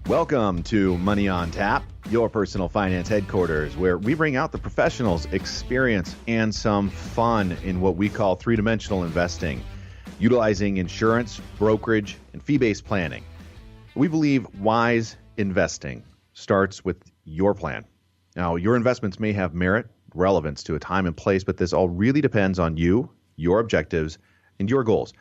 Welcome to Money on Tap, your personal finance headquarters, where we bring out the professionals, experience, and some fun in what we call three-dimensional investing, utilizing insurance, brokerage, and fee-based planning. We believe wise investing starts with your plan. Now, your investments may have merit, relevance to a time and place, but this all really depends on you, your objectives, and your goals.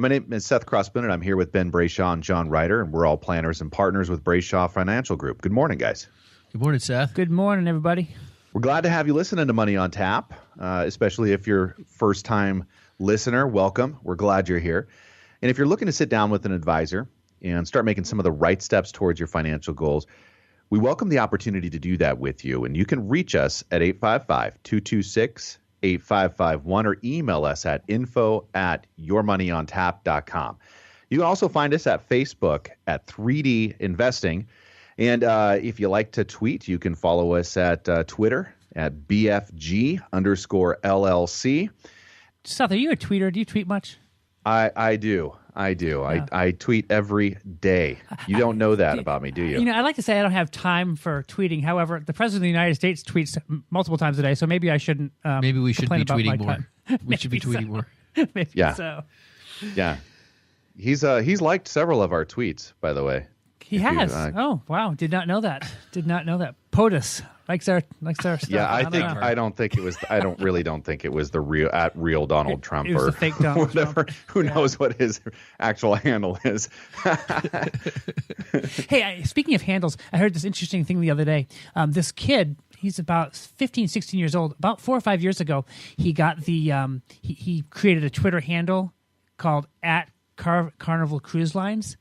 My name is Seth Crossman, and I'm here with Ben Brayshaw and John Ryder, and we're all planners and partners with Brayshaw Financial Group. Good morning, guys. Good morning, Seth. Good morning, everybody. We're glad to have you listening to Money on Tap, especially if you're a first-time listener. Welcome. We're glad you're here. And if you're looking to sit down with an advisor and start making some of the right steps towards your financial goals, we welcome the opportunity to do that with you. And you can reach us at 855-226-8551 or email us at info@yourmoneyontap.com. You can also find us at Facebook at 3D Investing. And if you like to tweet, you can follow us at Twitter at BFG_LLC. Seth, are you a tweeter? Do you tweet much? I do. Yeah. I tweet every day. You don't know that about me, do you? You know, I like to say I don't have time for tweeting. However, the President of the United States tweets multiple times a day, so maybe I shouldn't. Maybe we should be tweeting more. We should be so. tweeting more. Maybe Yeah. so. Yeah. He's liked several of our tweets, by the way. He has. Oh, wow. Did not know that. POTUS likes our stuff. Yeah, I don't think it was the real Donald Trump it was or the fake Donald whatever. Trump. Who knows what his actual handle is? Hey, speaking of handles, I heard this interesting thing the other day. This kid, he's about 15, 16 years old. About 4 or 5 years ago, he got the he created a Twitter handle called @Carnival Cruise Lines.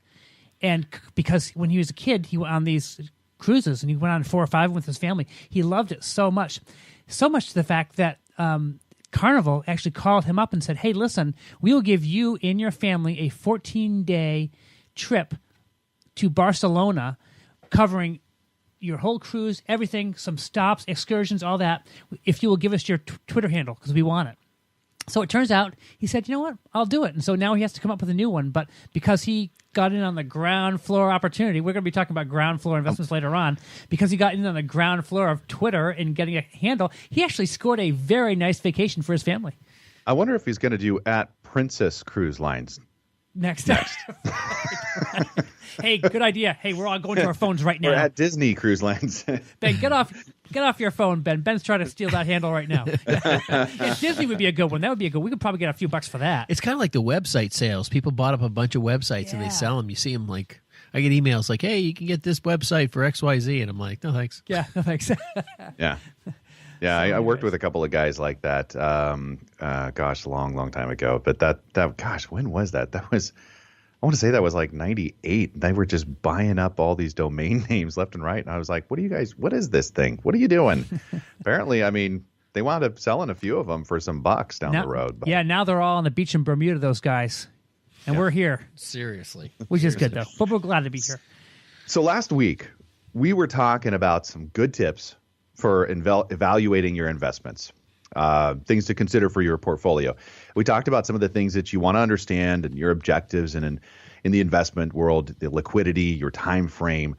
And because when he was a kid, he went on these cruises, and he went on 4 or 5 with his family. He loved it so much to the fact that Carnival actually called him up and said, "Hey, listen, we will give you and your family a 14-day trip to Barcelona, covering your whole cruise, everything, some stops, excursions, all that, if you will give us your Twitter handle, because we want it." So it turns out, he said, you know what, I'll do it. And so now he has to come up with a new one. But because he got in on the ground floor opportunity, we're going to be talking about ground floor investments later on, because he got in on the ground floor of Twitter and getting a handle, he actually scored a very nice vacation for his family. I wonder if he's going to do @Princess Cruise Lines. Next. Hey, good idea. Hey, we're all going to our phones right now. Or at Disney Cruise Lines. Ben, get off your phone, Ben. Ben's trying to steal that handle right now. Yeah, Disney would be a good one. That would be a good. We could probably get a few bucks for that. It's kind of like the website sales. People bought up a bunch of websites and they sell them. You see them like, I get emails like, hey, you can get this website for XYZ. And I'm like, no, thanks. Yeah, no thanks. Yeah. Yeah, I worked with a couple of guys like that. A long time ago. But when was that? I want to say that was like 98. They were just buying up all these domain names left and right. And I was like, what is this thing? What are you doing? Apparently, I mean, they wound up selling a few of them for some bucks down the road. But. Yeah, now they're all on the beach in Bermuda, those guys. And we're here. Seriously. Which is good, though. But we're glad to be here. So last week, we were talking about some good tips for evaluating your investments. Things to consider for your portfolio. We talked about some of the things that you want to understand and your objectives, and in the investment world, the liquidity, your time frame.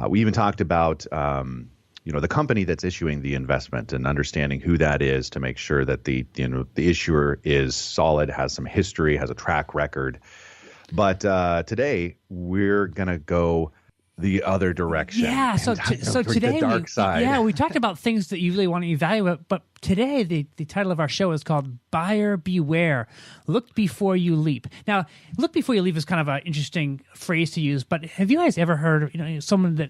We even talked about the company that's issuing the investment and understanding who that is to make sure that the issuer is solid, has some history, has a track record. But today we're gonna go the other direction. Yeah, so today the dark side. We talked about things that you really want to evaluate, but today the title of our show is called Buyer Beware. Look before you leap. Now, look before you leap is kind of an interesting phrase to use, but have you guys ever heard of someone that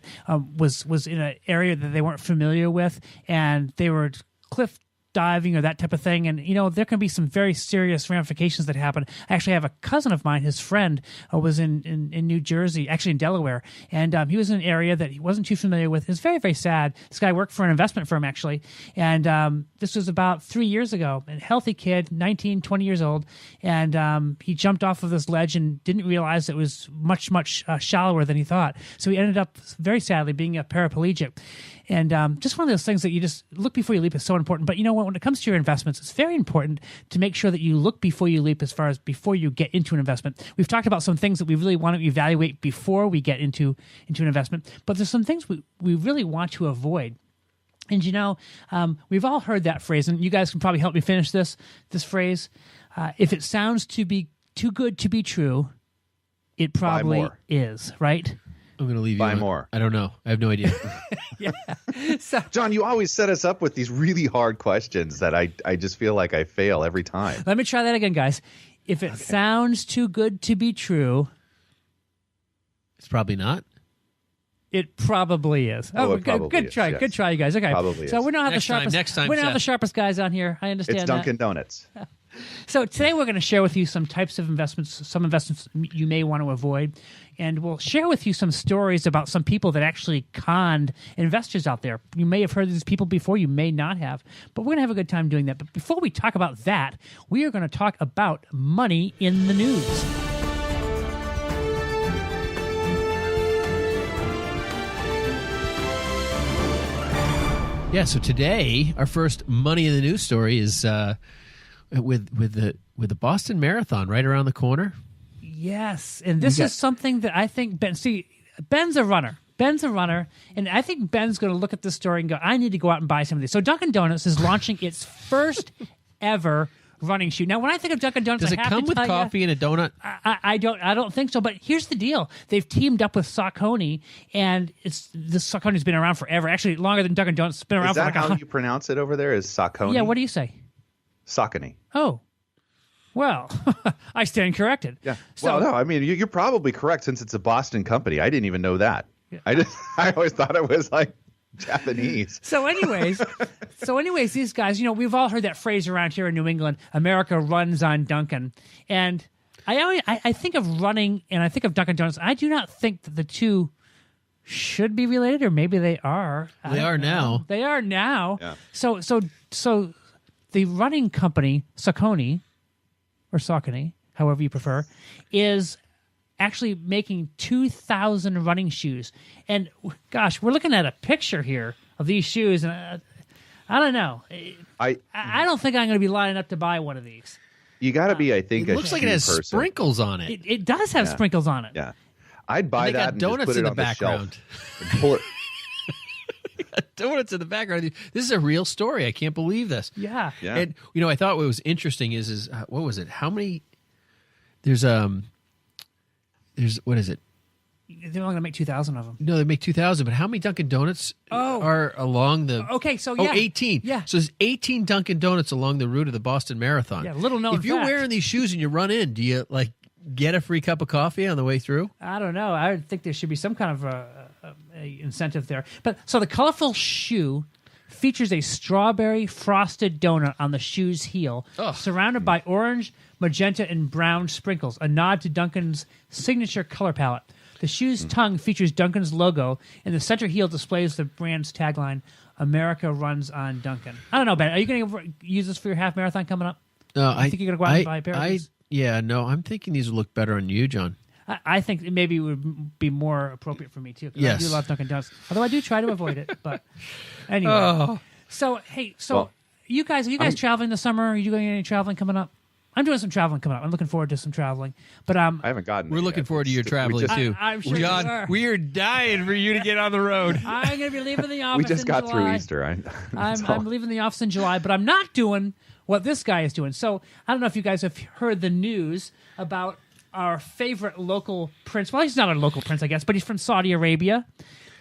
was in an area that they weren't familiar with, and they were cliff diving or that type of thing, and there can be some very serious ramifications that happen. I actually have a cousin of mine, his friend was in New Jersey, actually in Delaware, and he was in an area that he wasn't too familiar with. It was very, very sad. This guy worked for an investment firm, actually, and this was about 3 years ago. A healthy kid, 19, 20 years old, and he jumped off of this ledge and didn't realize it was much, much shallower than he thought. So he ended up, very sadly, being a paraplegic. And just one of those things that you just look before you leap is so important. But you know what? When it comes to your investments, it's very important to make sure that you look before you leap as far as before you get into an investment. We've talked about some things that we really want to evaluate before we get into an investment. But there's some things we really want to avoid. And we've all heard that phrase, and you guys can probably help me finish this phrase. If it sounds to be too good to be true, it probably is, right? I'm going to leave you. Buy more. I don't know. I have no idea. Yeah. So, John, you always set us up with these really hard questions that I just feel like I fail every time. let me try that again, guys. If it sounds too good to be true, It's probably not. it probably is. It probably good is, try. yes. Good try, you guys. Okay. Probably so is. we don't have Next the sharpest. time, we don't have the Seth. sharpest guys on here. I understand It's that. Dunkin' Donuts. So today we're going to share with you some types of investments, some investments you may want to avoid, and we'll share with you some stories about some people that actually conned investors out there. You may have heard of these people before, you may not have, but we're going to have a good time doing that. But before we talk about that, we are going to talk about money in the news. Yeah. So today, our first money in the news story is with the Boston Marathon right around the corner. Yes, and this is something that I think Ben's a runner. Ben's a runner, and I think Ben's going to look at this story and go, I need to go out and buy some of these. So Dunkin' Donuts is launching its first ever running shoe. Now, when I think of Dunkin' Donuts, Does it come with coffee and a donut? I don't think so. But here's the deal: they've teamed up with Saucony, and this Saucony's been around forever. Actually, longer than Dunkin' Donuts. It's been around Is that for like how you pronounce it over there? Is Saucony? Yeah. What do you say? Saucony. Oh, well, I stand corrected. Yeah. So, Well, no, I mean, you're probably correct since it's a Boston company. I didn't even know that. Yeah. I always thought it was like Japanese. So anyways, these guys, we've all heard that phrase around here in New England, America runs on Dunkin'. And I think of running and I think of Dunkin' Donuts. I do not think that the two should be related, or maybe they are. They are now. They are now. Yeah. So the running company, Saucony, or Saucony, however you prefer, is actually making 2,000 running shoes. And gosh, we're looking at a picture here of these shoes, and I don't know. I don't think I'm going to be lining up to buy one of these. You got to be, I think, It looks like it has person. sprinkles on it. It does have sprinkles on it. Yeah, I'd buy And they that got and donuts just put in it the on background. The shelf and pull it. Donuts in the background. This is a real story. I can't believe this. Yeah. Yeah. And I thought what was interesting is what was it? How many? There's what is it? They're only going to make 2,000 of them. No, they make 2,000. But how many Dunkin' Donuts are along the? Okay, so yeah. 18. Yeah. So there's 18 Dunkin' Donuts along the route of the Boston Marathon. Yeah, little known If you're fact. wearing these shoes and you run in, do you get a free cup of coffee on the way through? I don't know. I would think there should be some kind of a incentive there. But so the colorful shoe features a strawberry frosted donut on the shoe's heel, surrounded by orange, magenta, and brown sprinkles, a nod to Dunkin's signature color palette. The shoe's tongue features Dunkin's logo, and the center heel displays the brand's tagline, America runs on Dunkin'. I don't know, Ben. Are you going to use this for your half marathon coming up? No, I think you're going to go out and buy a pair of these? Yeah, no, I'm thinking these would look better on you, John. I think it maybe would be more appropriate for me, too. 'Cause Yes. I do love Dunkin' Donuts. Although I do try to avoid it. But anyway. So, hey, Well, you guys, are you guys traveling this summer? Are you doing any traveling coming up? I'm doing some traveling coming up. I'm looking forward to some traveling. But I haven't gotten. We're it looking yet. forward to your We traveling just- too. I'm sure you John, are. we are dying for you to get on the road. I'm going to be leaving the office We just in got July. through Easter. I'm leaving the office in July, but I'm not doing what this guy is doing. So I don't know if you guys have heard the news about our favorite local prince. Well, he's not a local prince, I guess, but he's from Saudi Arabia.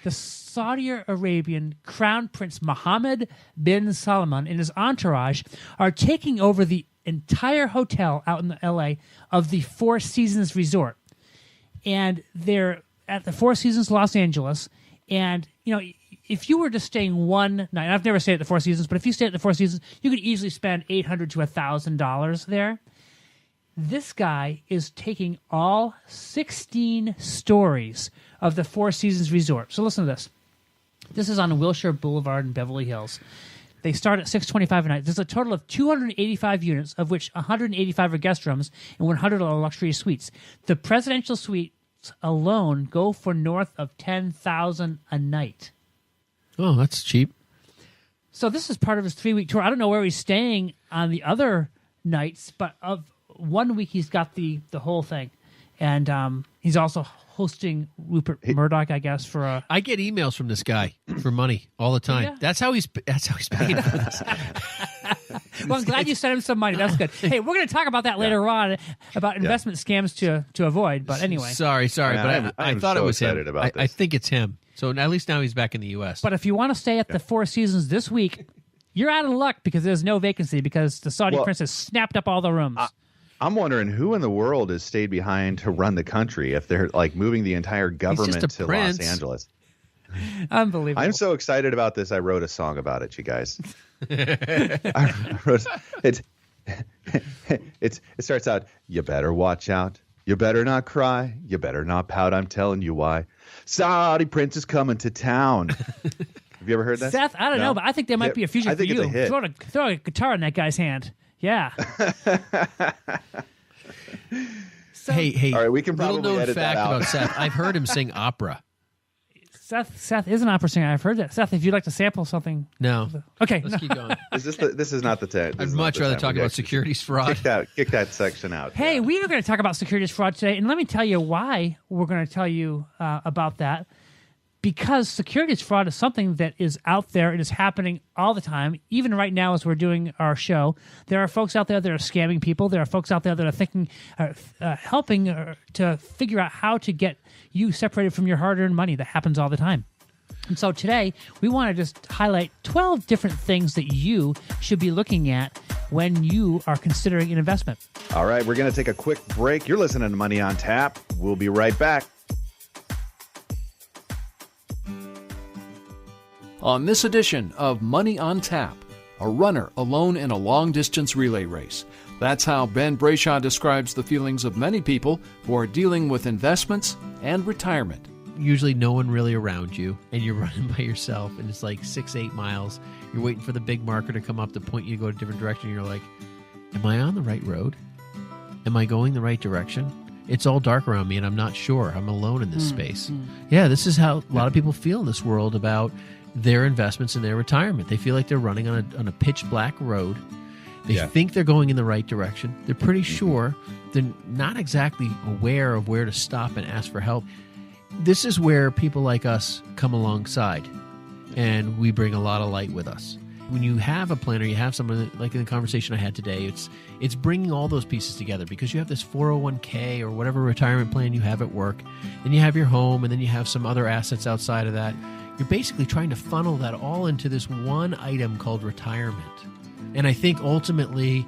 The Saudi Arabian Crown Prince Mohammed bin Salman and his entourage are taking over the entire hotel out in the LA of the Four Seasons Resort. And they're at the Four Seasons Los Angeles. And, if you were just staying one night, I've never stayed at the Four Seasons, but if you stay at the Four Seasons, you could easily spend $800 to $1,000 there. This guy is taking all 16 stories of the Four Seasons Resort. So listen to this. This is on Wilshire Boulevard in Beverly Hills. They start at $625 a night. There's a total of 285 units, of which 185 are guest rooms and 100 are luxury suites. The presidential suites alone go for north of $10,000 a night. Oh, that's cheap. So this is part of his 3-week tour. I don't know where he's staying on the other nights, but of 1 week he's got the whole thing, and he's also hosting Rupert Murdoch, I guess, for a. I get emails from this guy for money all the time. Yeah. That's how he's paying for this. Well, I'm glad you sent him some money. That's good. Hey, we're going to talk about that later on about investment scams to avoid. But anyway, sorry, but I thought so it was him. excited about I this. think it's him. So at least now he's back in the U.S. But if you want to stay at the Four Seasons this week, you're out of luck because there's no vacancy because the Saudi prince has snapped up all the rooms. I'm wondering who in the world has stayed behind to run the country if they're like moving the entire government just a to prince. Los Angeles. Unbelievable. I'm so excited about this. I wrote a song about it, you guys. I wrote, it starts out, you better watch out. You better not cry. You better not pout. I'm telling you why. Saudi prince is coming to town. Have you ever heard that? Seth, I don't know, but I think there might be a future I think for it's you. a hit. Throw a guitar in that guy's hand. Yeah. Hey, All right, we can little probably known edit fact that out. about Seth. I've heard him sing opera. Seth is an opera singer. I've heard that. Seth, if you'd like to sample something. No. Okay. Let's keep going. This is not the time. I'd much rather talk about securities fraud. Kick that section out. Hey, we are going to talk about securities fraud today, and let me tell you why we're going to tell you about that. Because securities fraud is something that is out there. It is happening all the time. Even right now as we're doing our show, there are folks out there that are scamming people. There are folks out there that are thinking, helping to figure out how to get you separated from your hard-earned money. That happens all the time. And so today, we want to just highlight 12 different things that you should be looking at when you are considering an investment. All right, we're going to take a quick break. You're listening to Money on Tap. We'll be right back. On this edition of Money on Tap, a runner alone in a long-distance relay race. That's how Ben Brayshaw describes the feelings of many people who are dealing with investments and retirement. Usually no one really around you, and you're running by yourself, and it's like 6-8 miles. You're waiting for the big marker to come up to point you to go a different direction. You're like, am I on the right road? Am I going the right direction? It's all dark around me, and I'm not sure. I'm alone in this space. Yeah, this is how a lot of people feel in this world about their investments and their retirement. They feel like they're running on a pitch black road. They think they're going in the right direction. They're pretty sure. They're not exactly aware of where to stop and ask for help. This is where people like us come alongside, and we bring a lot of light with us. When you have a planner, you have someone like in the conversation I had today, it's bringing all those pieces together because you have this 401k or whatever retirement plan you have at work, then you have your home, and then you have some other assets outside of that. You're basically trying to funnel that all into this one item called retirement. And I think ultimately,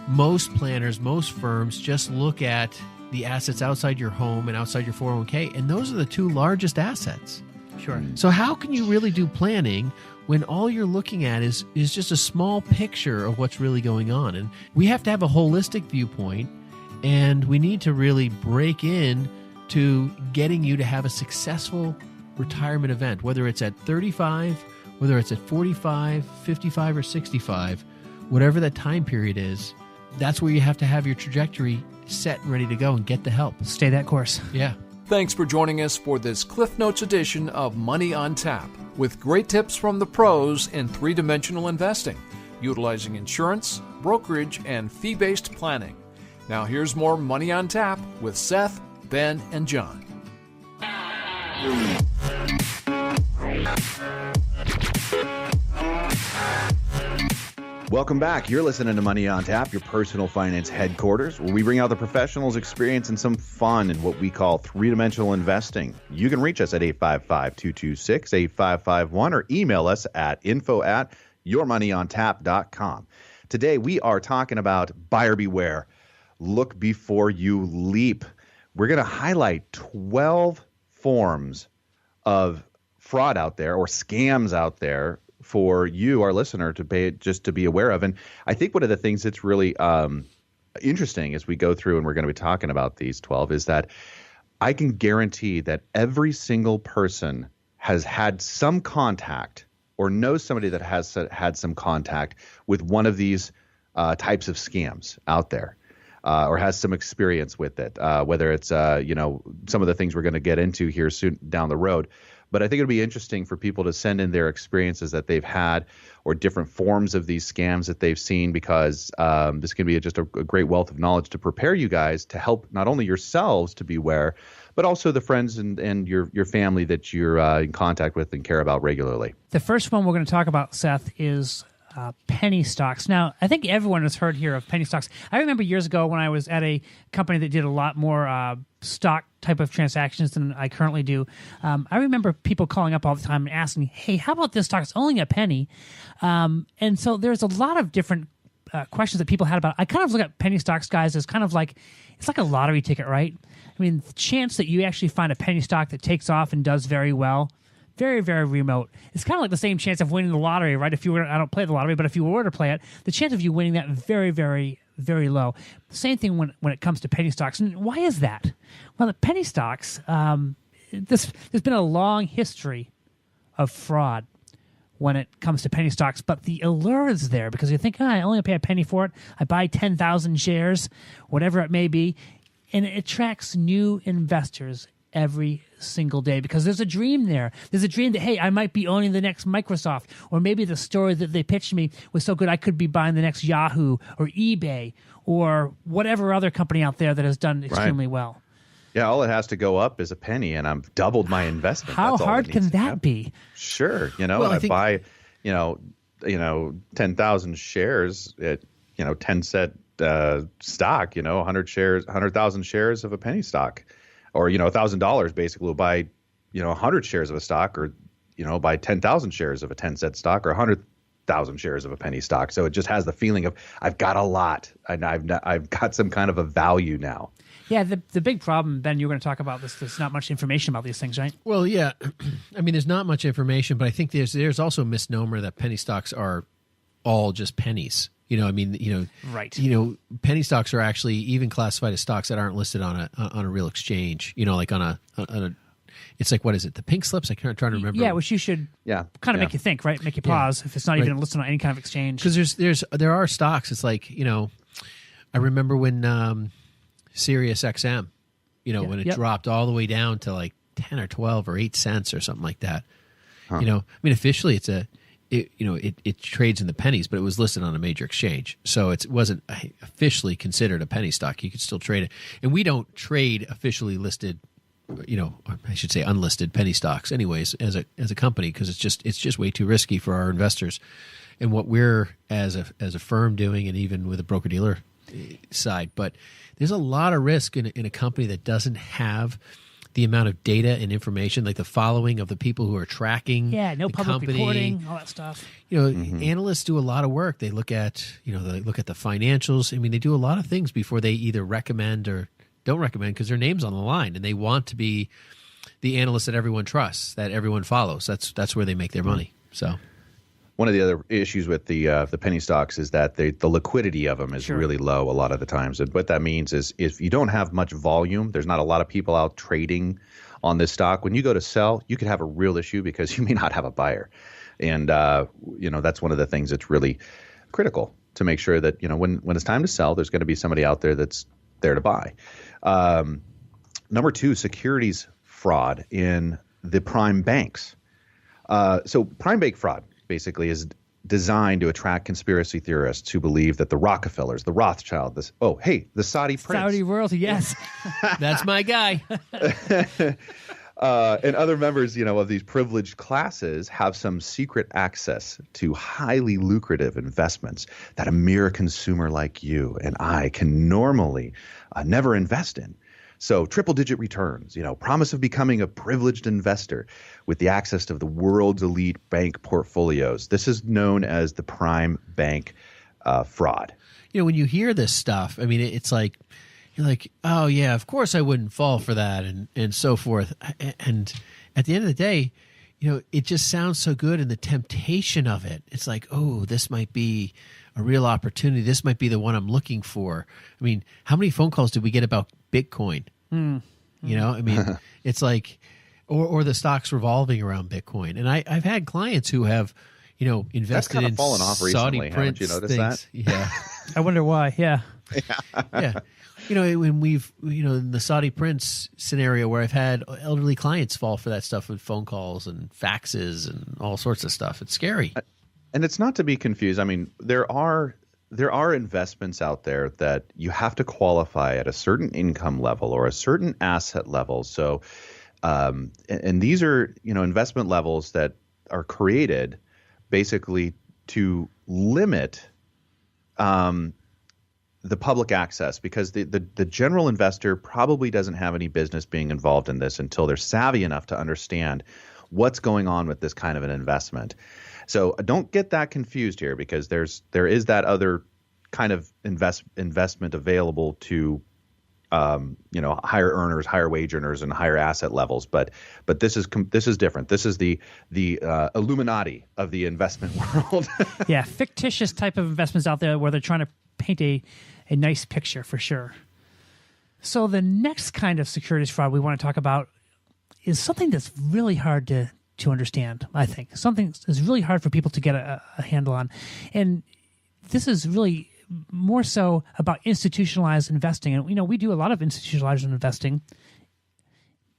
most planners, most firms just look at the assets outside your home and outside your 401k, and those are the two largest assets. Sure. So how can you really do planning when all you're looking at is just a small picture of what's really going on? And we have to have a holistic viewpoint, and we need to really break in to getting you to have a successful retirement event, whether it's at 35, whether it's at 45, 55, or 65, whatever that time period is. That's where you have to have your trajectory set and ready to go and get the help. Stay that course. Yeah. Thanks for joining us for this Cliff Notes edition of Money on Tap, with great tips from the pros in three-dimensional investing, utilizing insurance, brokerage, and fee-based planning. Now here's more Money on Tap with Seth, Ben, and John. Welcome back. You're listening to Money on Tap, your personal finance headquarters, where we bring out the professionals' experience and some fun in what we call three-dimensional investing. You can reach us at 855-226-8551 or email us at info@yourmoneyontap.com. Today, we are talking about buyer beware. Look before you leap. We're going to highlight 12 forms of fraud out there or scams out there for you, our listener, to be aware of. And I think one of the things that's really interesting as we go through, and we're going to be talking about these 12, is that I can guarantee that every single person has had some contact or knows somebody that has had some contact with one of these types of scams out there. Or has some experience with it, whether it's some of the things we're going to get into here soon down the road. But I think it'll be interesting for people to send in their experiences that they've had or different forms of these scams that they've seen, because this can be just a great wealth of knowledge to prepare you guys to help not only yourselves to beware, but also the friends and your family that you're in contact with and care about regularly. The first one we're going to talk about, Seth, is penny stocks. Now, I think everyone has heard here of penny stocks. I remember years ago when I was at a company that did a lot more stock type of transactions than I currently do. I remember people calling up all the time and asking, hey, how about this stock? It's only a penny. And so there's a lot of different questions that people had about it. I kind of look at penny stocks, guys, as kind of like, it's like a lottery ticket, right? I mean, the chance that you actually find a penny stock that takes off and does very well, very, very remote. It's kind of like the same chance of winning the lottery, right? If you were, I don't play the lottery, but if you were to play it, the chance of you winning that very, very, very low. Same thing when it comes to penny stocks. And why is that? Well, the penny stocks, there's been a long history of fraud when it comes to penny stocks, but the allure is there because you think, I only pay a penny for it. I buy 10,000 shares, whatever it may be, and it attracts new investors every single day because there's a dream there. There's a dream that, hey, I might be owning the next Microsoft, or maybe the story that they pitched me was so good I could be buying the next Yahoo or eBay or whatever other company out there that has done extremely well. Yeah, all it has to go up is a penny, and I've doubled my investment. How That's all hard it can needs to that happen. be? Sure, Well, I I think- buy, 10,000 shares at 10 cent stock. 100,000 shares of a penny stock, or $1,000 basically will buy 100 shares of a stock, or buy 10,000 shares of a 10 cent stock, or 100,000 shares of a penny stock. So it just has the feeling of I've got a lot, and I've got some kind of a value now. Yeah, the big problem, Ben, you were going to talk about this. There's not much information about these things, right? Well, yeah. I mean, there's not much information, but I think there's also a misnomer that penny stocks are all just pennies. Right. Penny stocks are actually even classified as stocks that aren't listed on a real exchange. Like on a it's like, what is it? The pink slips? I can't try to remember. Yeah, which you should kind of make you think, right? Make you pause if it's not even listed on any kind of exchange. Because there are stocks. It's like, I remember when Sirius XM, when it dropped all the way down to like 10 or 12 or 8 cents or something like that. Officially it trades in the pennies, but it was listed on a major exchange. So it wasn't officially considered a penny stock. You could still trade it. And we don't trade officially listed, I should say unlisted penny stocks anyways as a company, because it's just way too risky for our investors. And what we're as a firm doing, and even with a broker-dealer side, but there's a lot of risk in a company that doesn't have the amount of data and information, like the following of the people who are tracking no the public company. reporting, all that stuff. Analysts do a lot of work. They look at the financials. I mean, they do a lot of things before they either recommend or don't recommend, because their name's on the line, and they want to be the analyst that everyone trusts, that everyone follows. That's where they make their money. So. One of the other issues with the penny stocks is that the liquidity of them is really low a lot of the times. And what that means is if you don't have much volume, there's not a lot of people out trading on this stock. When you go to sell, you could have a real issue because you may not have a buyer. And, that's one of the things that's really critical to make sure that, when it's time to sell, there's going to be somebody out there that's there to buy. Number 2, securities fraud in the prime banks. So prime bank fraud basically is designed to attract conspiracy theorists who believe that the Rockefellers, the Rothschild, the Saudi prince, Saudi royalty, yes. That's my guy. and other members, of these privileged classes have some secret access to highly lucrative investments that a mere consumer like you and I can normally never invest in. So triple-digit returns, promise of becoming a privileged investor with the access to the world's elite bank portfolios. This is known as the prime bank fraud. When you hear this stuff, I mean, it's like, you're like, oh, yeah, of course I wouldn't fall for that and so forth. And at the end of the day, it just sounds so good, and the temptation of it, it's like, oh, this might be a real opportunity. This might be the one I'm looking for. I mean, how many phone calls did we get about Bitcoin? It's like, or the stocks revolving around Bitcoin. And I've had clients who have, invested That's kind of in fallen off Saudi recently. prince Haven't you noticed things. that? Yeah. I wonder why, yeah. Yeah. When we've, in the Saudi Prince scenario where I've had elderly clients fall for that stuff with phone calls and faxes and all sorts of stuff. It's scary. And it's not to be confused. I mean, there are investments out there that you have to qualify at a certain income level or a certain asset level. So, and these are, investment levels that are created basically to limit the public access, because the general investor probably doesn't have any business being involved in this until they're savvy enough to understand what's going on with this kind of an investment. So don't get that confused here, because there is that other kind of investment available to higher earners, higher wage earners, and higher asset levels. But this is different. This is the Illuminati of the investment world. Yeah, fictitious type of investments out there where they're trying to paint a nice picture for sure. So the next kind of securities fraud we want to talk about is something that's really hard to understand, I think. Something that's really hard for people to get a handle on. And this is really more so about institutionalized investing. And, we do a lot of institutionalized investing,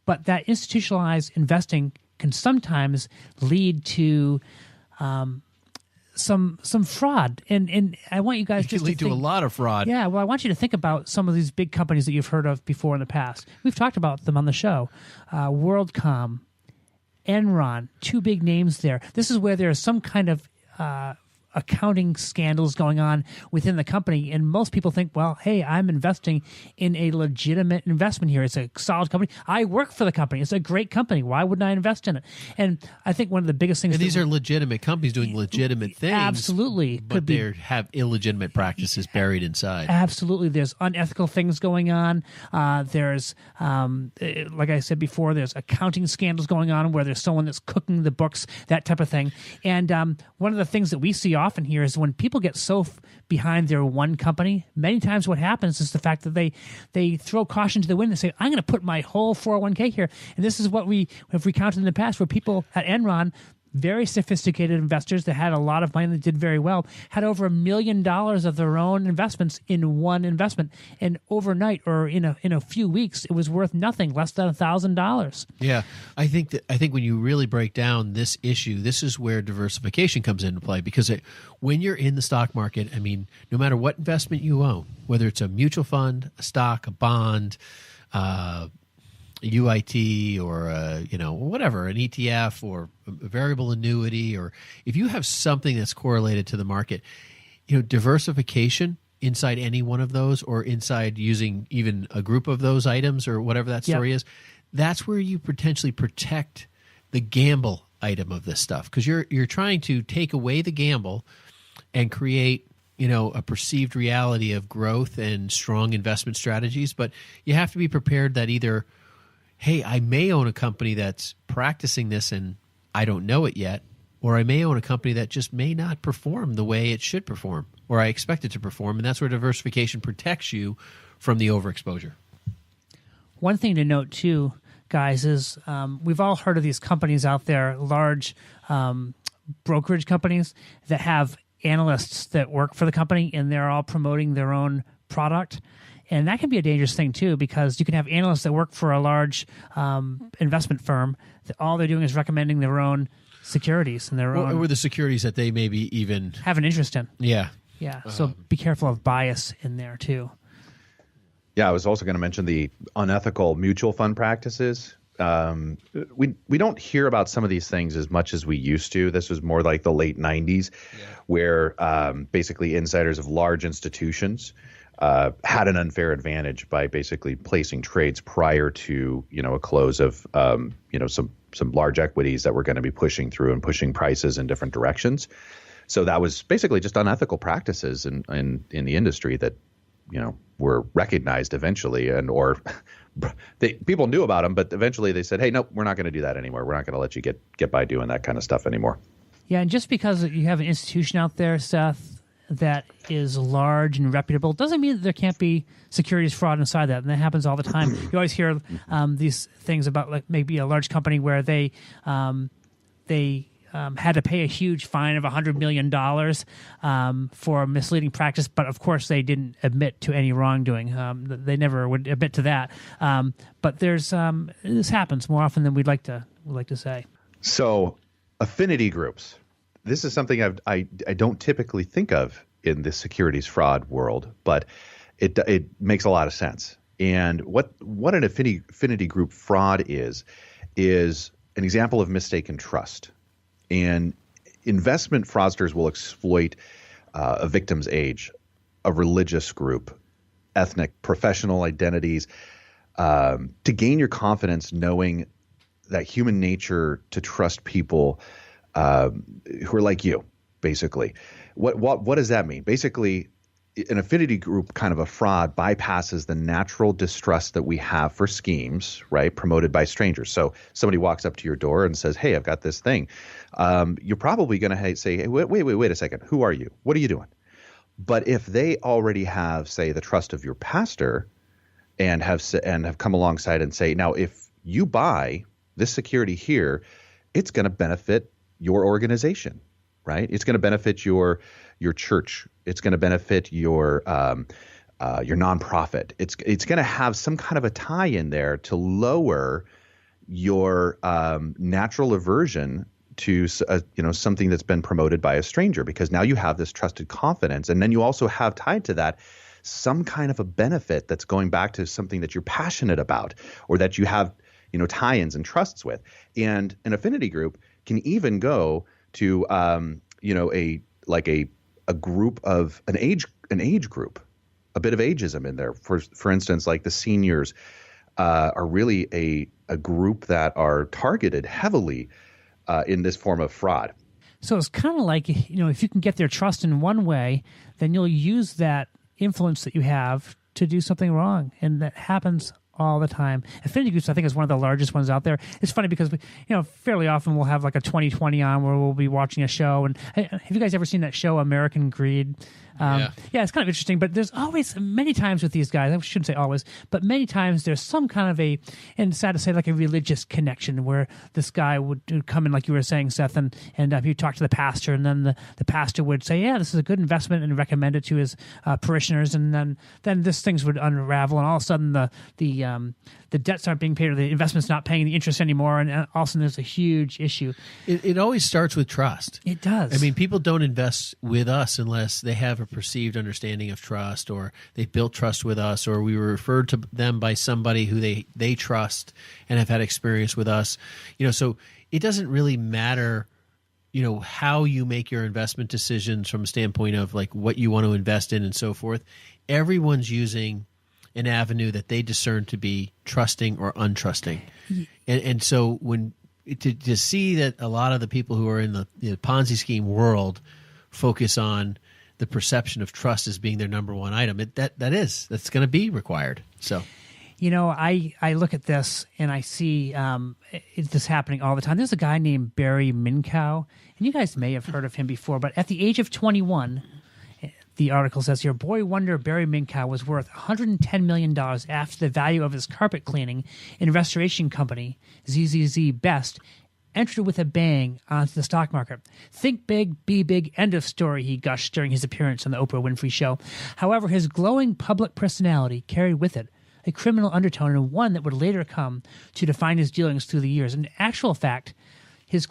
but that institutionalized investing can sometimes lead to some fraud. And I want you guys to lead to a lot of fraud. Yeah, well, I want you to think about some of these big companies that you've heard of before in the past. We've talked about them on the show. WorldCom, Enron, two big names there. This is where there is some kind of accounting scandals going on within the company, and most people think, well, hey, I'm investing in a legitimate investment here. It's a solid company. I work for the company. It's a great company. Why wouldn't I invest in it? And I think one of the biggest things— And these are legitimate companies doing legitimate things. Absolutely. But they have illegitimate practices buried inside. Absolutely. There's unethical things going on. There's, like I said before, there's accounting scandals going on where there's someone that's cooking the books, that type of thing. And one of the things that we see often here is when people get so behind their one company, many times what happens is the fact that they throw caution to the wind and say, I'm going to put my whole 401k here. And this is what we have recounted in the past, where people at Enron, very sophisticated investors that had a lot of money that did very well, had over $1 million of their own investments in one investment. And overnight, or in a few weeks, it was worth nothing, less than $1,000. Yeah. I think when you really break down this issue, this is where diversification comes into play, because when you're in the stock market, I mean, no matter what investment you own, whether it's a mutual fund, a stock, a bond, UIT, or whatever, an ETF or a variable annuity, or if you have something that's correlated to the market, diversification inside any one of those, or inside using even a group of those items, or whatever that story is, that's where you potentially protect the gamble item of this stuff, because you're trying to take away the gamble and create a perceived reality of growth and strong investment strategies. But you have to be prepared that either, hey, I may own a company that's practicing this and I don't know it yet, or I may own a company that just may not perform the way it should perform, or I expect it to perform. And that's where diversification protects you from the overexposure. One thing to note, too, guys, is we've all heard of these companies out there, large brokerage companies that have analysts that work for the company, and they're all promoting their own product. And that can be a dangerous thing, too, because you can have analysts that work for a large investment firm that all they're doing is recommending their own securities and their own— or the securities that they maybe even have an interest in. Yeah. Yeah. So be careful of bias in there, too. Yeah, I was also going to mention the unethical mutual fund practices. We don't hear about some of these things as much as we used to. This was more like the late 90s, where basically insiders of large institutions had an unfair advantage by basically placing trades prior to a close of some large equities that were going to be pushing through and pushing prices in different directions. So that was basically just unethical practices in the industry that were recognized eventually, or people knew about them, but eventually they said, hey, nope, we're not going to do that anymore. We're not going to let you get by doing that kind of stuff anymore. Yeah, and just because you have an institution out there, Seth, that is large and reputable doesn't mean that there can't be securities fraud inside that, and that happens all the time. You always hear these things about, like, maybe a large company where they had to pay a huge fine of $100 million for misleading practice, but of course they didn't admit to any wrongdoing. They never would admit to that. But there's this happens more often than we'd like to say. So, affinity groups. This is something I don't typically think of in the securities fraud world, but it makes a lot of sense. And what an affinity group fraud is an example of mistaken trust. And investment fraudsters will exploit a victim's age, a religious group, ethnic, professional identities, to gain your confidence, knowing that human nature to trust people who are like you, basically. What does that mean? Basically, an affinity group kind of a fraud bypasses the natural distrust that we have for schemes, right, promoted by strangers. So somebody walks up to your door and says, hey, I've got this thing. You're probably going to say, hey, wait a second. Who are you? What are you doing? But if they already have, say, the trust of your pastor and have come alongside and say, now, if you buy this security here, it's going to benefit your organization, right? It's going to benefit your church. It's going to benefit your nonprofit. It's going to have some kind of a tie in there to lower your natural aversion to something that's been promoted by a stranger, because now you have this trusted confidence, and then you also have tied to that some kind of a benefit that's going back to something that you're passionate about or that you have tie-ins and trusts with. And an affinity group can even go to a group of an age group, a bit of ageism in there. For instance, like the seniors are really a group that are targeted heavily in this form of fraud. So it's kind of like, if you can get their trust in one way, then you'll use that influence that you have to do something wrong. And that happens all the time. Affinity groups, I think, is one of the largest ones out there. It's funny because fairly often we'll have like a 2020 on where we'll be watching a show. And have you guys ever seen that show, American Greed? Yeah, it's kind of interesting, but there's always many times with these guys, I shouldn't say always, but many times there's some kind of and sad to say, like a religious connection where this guy would come in, like you were saying, Seth, and he'd talk to the pastor, and then the pastor would say, yeah, this is a good investment, and recommend it to his parishioners, and then this things would unravel, and all of a sudden the debts aren't being paid, or the investment's not paying the interest anymore, and all of a sudden there's a huge issue. It always starts with trust. It does. I mean, people don't invest with us unless they have a perceived understanding of trust, or they've built trust with us, or we were referred to them by somebody who they trust and have had experience with us. So it doesn't really matter, how you make your investment decisions from a standpoint of like what you want to invest in and so forth. Everyone's using an avenue that they discern to be trusting or untrusting. And so to see that a lot of the people who are in the Ponzi scheme world focus on the perception of trust as being their number one item, that's going to be required. So, I look at this and I see this happening all the time. There's a guy named Barry Minkow, and you guys may have heard of him before, but at the age of 21, the article says here, boy wonder Barry Minkow was worth $110 million after the value of his carpet cleaning and restoration company, ZZZ Best, entered with a bang onto the stock market. Think big, be big, end of story, he gushed during his appearance on the Oprah Winfrey Show. However, his glowing public personality carried with it a criminal undertone, and one that would later come to define his dealings through the years. In actual fact, his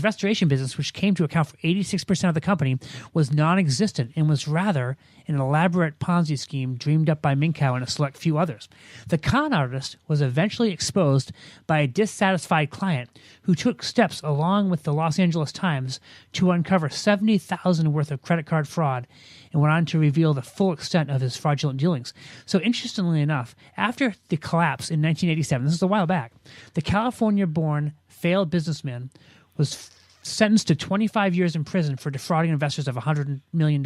restoration business, which came to account for 86% of the company, was non-existent and was rather an elaborate Ponzi scheme dreamed up by Minkow and a select few others. The con artist was eventually exposed by a dissatisfied client who took steps along with the Los Angeles Times to uncover $70,000 worth of credit card fraud and went on to reveal the full extent of his fraudulent dealings. So interestingly enough, after the collapse in 1987, this is a while back, the California-born failed businessman was sentenced to 25 years in prison for defrauding investors of $100 million,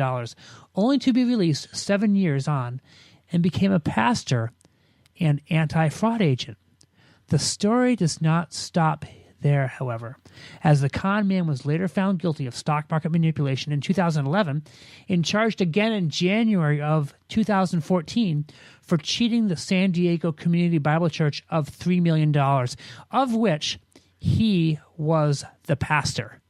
only to be released 7 years on and became a pastor and anti-fraud agent. The story does not stop there, however, as the con man was later found guilty of stock market manipulation in 2011 and charged again in January of 2014 for cheating the San Diego Community Bible Church of $3 million, of which he was the pastor.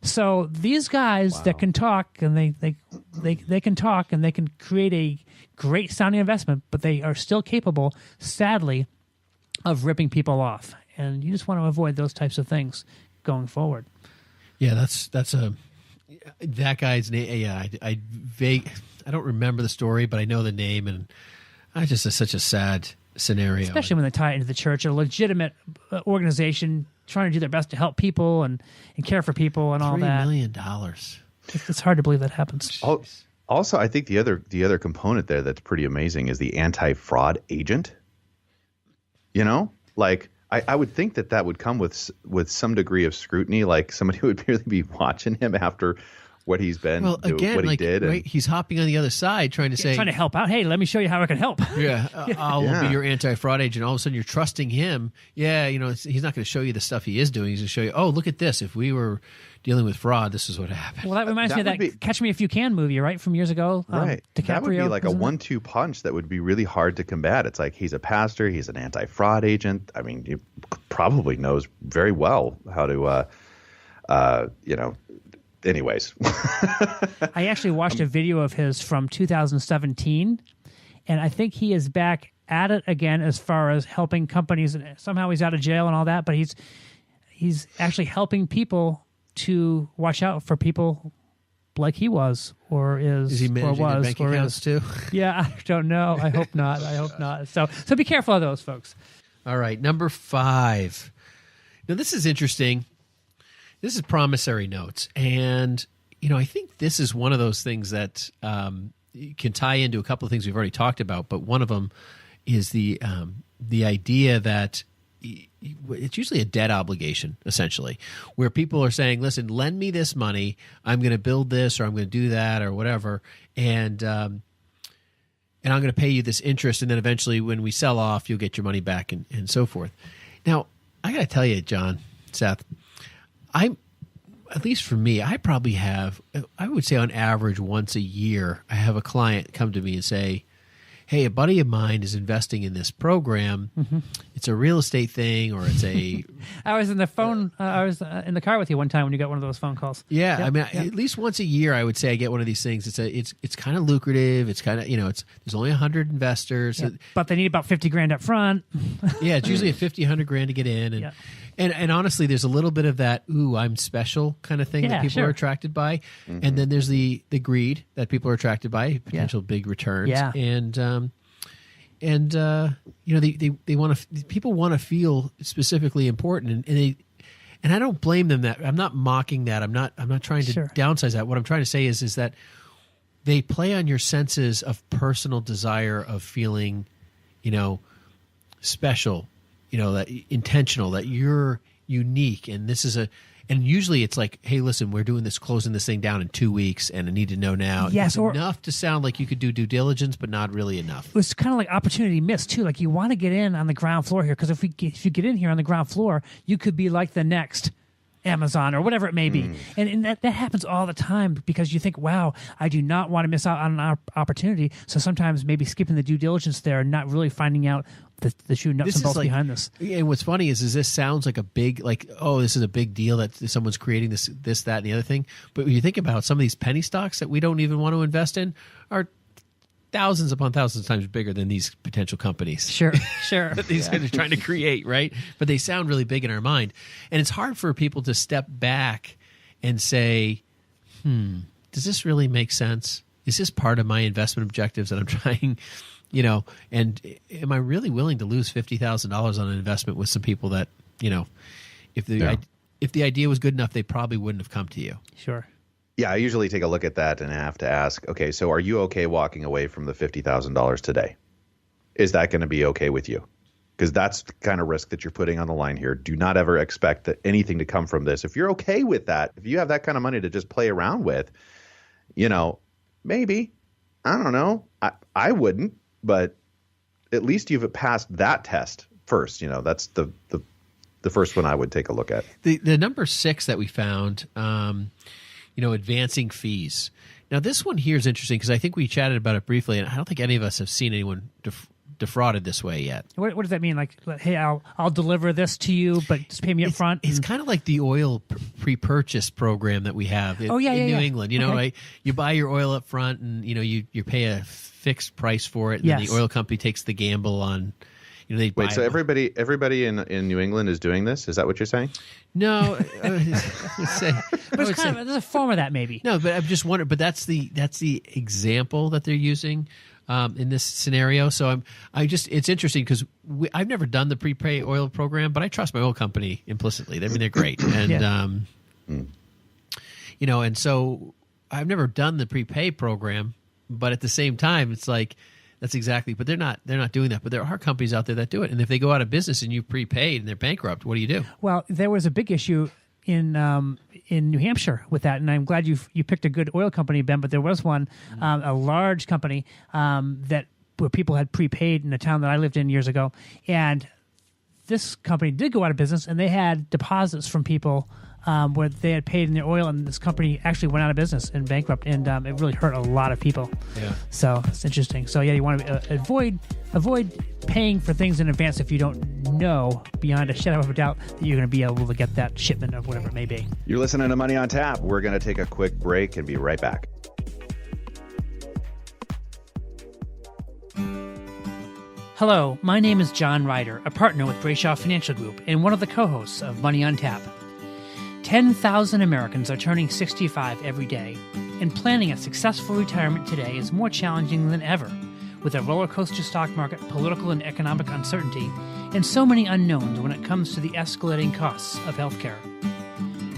So these guys that can talk and they can talk and they can create a great sounding investment, but they are still capable, sadly, of ripping people off. And you just want to avoid those types of things going forward. Yeah, that guy's name. Yeah, I don't remember the story, but I know the name, and I just it's such a sad scenario. Especially when they tie it into the church, a legitimate organization trying to do their best to help people and care for people and all that. $3 million. It's hard to believe that happens. Also, I think the other component there that's pretty amazing is the anti-fraud agent. You know, like I would think that would come with some degree of scrutiny, like somebody would really be watching him after what he's been, what he did. Right, he's hopping on the other side trying to help out. Hey, let me show you how I can help. Yeah, I'll be your anti-fraud agent. All of a sudden, you're trusting him. Yeah, he's not going to show you the stuff he is doing. He's going to show you, oh, look at this. If we were dealing with fraud, this is what happened. Well, that reminds me of that Catch Me If You Can movie, right, from years ago. Right. DiCaprio, that would be like a 1-2 punch that would be really hard to combat. It's like he's a pastor. He's an anti-fraud agent. I mean, he probably knows very well how to, anyways. I actually watched a video of his from 2017, and I think he is back at it again as far as helping companies. Somehow he's out of jail and all that, but he's actually helping people to watch out for people like he was or is he managing or was bank or accounts is. too? Yeah, I don't know. I hope not. I hope not. So be careful of those folks. All right, number 5. Now this is interesting. This is promissory notes, and I think this is one of those things that can tie into a couple of things we've already talked about. But one of them is the idea that it's usually a debt obligation, essentially, where people are saying, "Listen, lend me this money. I'm going to build this, or I'm going to do that, or whatever, and I'm going to pay you this interest, and then eventually, when we sell off, you'll get your money back, and so forth." Now, I got to tell you, John, Seth. At least for me, I probably have, I would say on average once a year, I have a client come to me and say, hey, a buddy of mine is investing in this program. Mm-hmm. It's a real estate thing, or it's a... I was in the phone, I was in the car with you one time when you got one of those phone calls. Yeah, yep. I mean, at least once a year, I would say I get one of these things. It's kind of lucrative. It's kind of, there's only 100 investors. Yeah, but they need about $50,000 up front. Yeah, it's usually $100,000 to get in. And, and honestly, there's a little bit of that, ooh, I'm special kind of thing that people are attracted by. Mm-hmm. And then there's the greed that people are attracted by, potential big returns. Yeah. And they want to. People want to feel specifically important, and I don't blame them. That I'm not mocking that. I'm not trying to downsize that. What I'm trying to say is that they play on your senses of personal desire of feeling, special, that intentional, that you're unique, and this is And usually it's like, hey, listen, we're doing this, closing this thing down in 2 weeks, and I need to know now. Yes, it's enough to sound like you could do due diligence, but not really enough. It's kind of like opportunity missed, too. Like, you want to get in on the ground floor here, because if you get in here on the ground floor, you could be like the next Amazon or whatever it may be. And that happens all the time, because you think, wow, I do not want to miss out on an opportunity. So sometimes maybe skipping the due diligence there and not really finding out the true nuts and bolts behind this. And what's funny is this sounds like a big, this is a big deal that someone's creating this, that, and the other thing. But when you think about some of these penny stocks that we don't even want to invest in are thousands upon thousands of times bigger than these potential companies. Sure. that these guys are trying to create, right? But they sound really big in our mind. And it's hard for people to step back and say, does this really make sense? Is this part of my investment objectives that I'm trying, and am I really willing to lose $50,000 on an investment with some people that, if the idea was good enough, they probably wouldn't have come to you. Sure. Yeah, I usually take a look at that and have to ask, okay, so are you okay walking away from the $50,000 today? Is that going to be okay with you? Because that's the kind of risk that you're putting on the line here. Do not ever expect anything to come from this. If you're okay with that, if you have that kind of money to just play around with, maybe, I don't know. I wouldn't, but at least you've passed that test first. That's the first one I would take a look at. The number 6 that we found, advancing fees. Now, this one here is interesting because I think we chatted about it briefly, and I don't think any of us have seen anyone defrauded this way yet. What does that mean? Like, hey, I'll deliver this to you, but just pay me up front. It's kind of like the oil pre-purchase program that we have in New England. You know, right? You buy your oil up front, and you pay a fixed price for it, and then the oil company takes the gamble on. They Wait, so everybody in New England is doing this? Is that what you're saying? No, there's a form of that maybe. No, but I'm just wondering. But that's the example that they're using in this scenario. So it's interesting because I've never done the prepay oil program, but I trust my oil company implicitly. I mean, they're great, and and so I've never done the prepay program, but at the same time, it's like. That's exactly, but they're not doing that. But there are companies out there that do it, and if they go out of business and you prepaid and they're bankrupt, what do you do? Well, there was a big issue in New Hampshire with that, and I'm glad you picked a good oil company, Ben. But there was one, a large company where people had prepaid in a town that I lived in years ago, and this company did go out of business, and they had deposits from people. Where they had paid in their oil, and this company actually went out of business and bankrupt, and it really hurt a lot of people. Yeah. So it's interesting. So you want to avoid paying for things in advance if you don't know beyond a shadow of a doubt that you're going to be able to get that shipment of whatever it may be. You're listening to Money on Tap. We're going to take a quick break and be right back. Hello, my name is John Ryder, a partner with Brayshaw Financial Group and one of the co-hosts of Money on Tap. 10,000 Americans are turning 65 every day, and planning a successful retirement today is more challenging than ever, with a roller coaster stock market, political and economic uncertainty, and so many unknowns when it comes to the escalating costs of healthcare.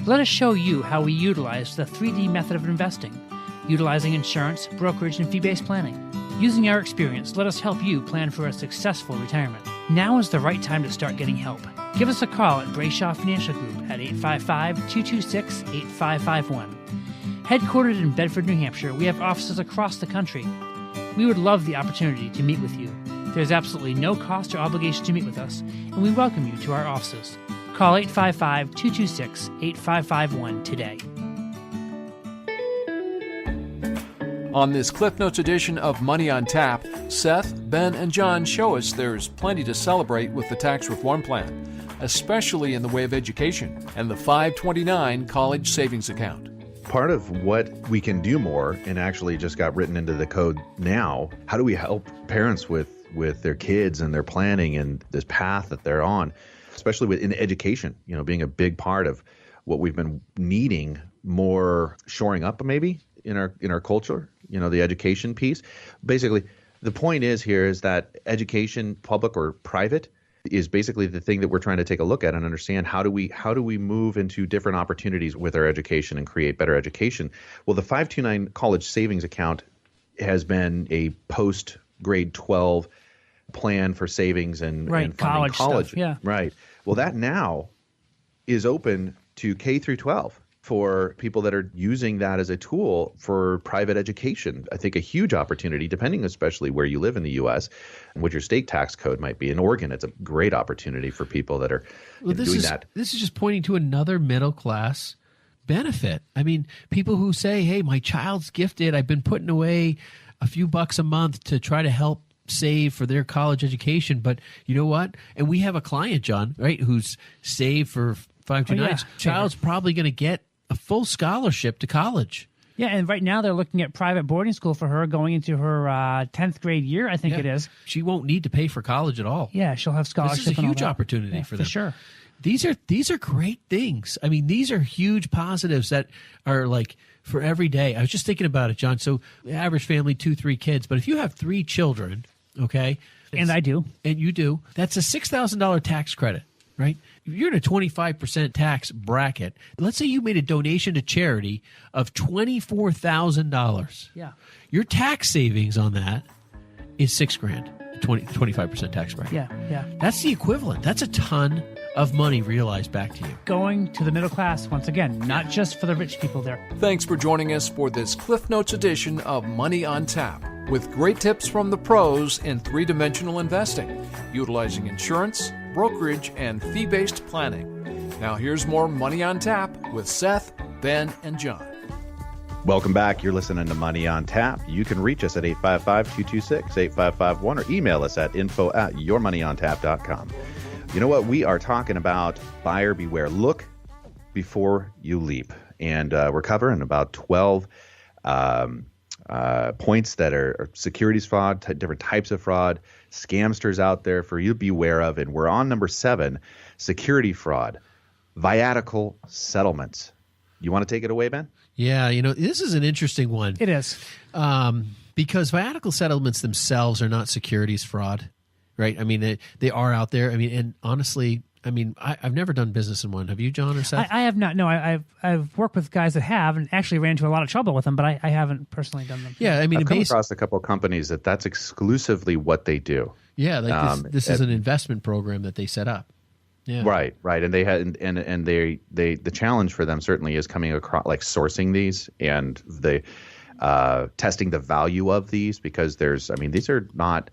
Let us show you how we utilize the 3D method of investing, utilizing insurance, brokerage, and fee-based planning. Using our experience, let us help you plan for a successful retirement. Now is the right time to start getting help. Give us a call at Brayshaw Financial Group at 855-226-8551. Headquartered in Bedford, New Hampshire, we have offices across the country. We would love the opportunity to meet with you. There's absolutely no cost or obligation to meet with us, and we welcome you to our offices. Call 855-226-8551 today. On this Cliff Notes edition of Money on Tap, Seth, Ben, and John show us there's plenty to celebrate with the tax reform plan, especially in the way of education and the 529 college savings account. Part of what we can do more, and actually just got written into the code now, how do we help parents with their kids and their planning and this path that they're on, especially in education, being a big part of what we've been needing more shoring up maybe in our culture, the education piece. Basically, the point is that education, public or private, is basically the thing that we're trying to take a look at and understand. How do we move into different opportunities with our education and create better education? Well, the 529 college savings account has been a post grade 12 plan for savings and funding college stuff, yeah. Right. Well, that now is open to K through 12 for people that are using that as a tool for private education. I think a huge opportunity, depending especially where you live in the U.S. and what your state tax code might be. In Oregon, it's a great opportunity for people that are doing that. This is just pointing to another middle class benefit. I mean, people who say, hey, my child's gifted. I've been putting away a few bucks a month to try to help save for their college education. But you know what? And we have a client, John, right, who's saved for 529. Child's probably going to get a full scholarship to college. Yeah, and right now they're looking at private boarding school for her going into her 10th grade year, I think it is. She won't need to pay for college at all. Yeah, she'll have scholarship. This is a huge opportunity for them. For sure. These are great things. I mean, these are huge positives that are like for every day. I was just thinking about it, John. So average family, 2-3 kids. But if you have 3 children, okay. And I do. And you do. That's a $6,000 tax credit, right? If you're in a 25% tax bracket, let's say you made a donation to charity of $24,000. Yeah. Your tax savings on that is $6,000, 25% tax bracket. Yeah. That's the equivalent. That's a ton of money realized back to you. Going to the middle class, once again, not just for the rich people there. Thanks for joining us for this Cliff Notes edition of Money on Tap, with great tips from the pros in 3-dimensional investing, utilizing insurance, brokerage, and fee-based planning. Now here's more Money on Tap with Seth, Ben, and John. Welcome back. You're listening to Money on Tap. You can reach us at 855-226-8551 or email us at info@yourmoneyontap.com. You know what? We are talking about buyer beware. Look before you leap. And we're covering about 12 points that are securities fraud, different types of fraud, scamsters out there for you to be aware of. And we're on number 7, security fraud, viatical settlements. You want to take it away, Ben? Yeah, this is an interesting one. It is. Because viatical settlements themselves are not securities fraud, right? I mean, they are out there. I mean, and honestly, I've never done business in one. Have you, John or Seth? I have not. No, I've worked with guys that have, and actually ran into a lot of trouble with them, but I haven't personally done them. Yeah, I mean, I've come across a couple of companies that's exclusively what they do. Yeah, like this is an investment program that they set up. Yeah. Right. And they had, and they the challenge for them certainly is coming across, like, sourcing these and the testing the value of these, because these are not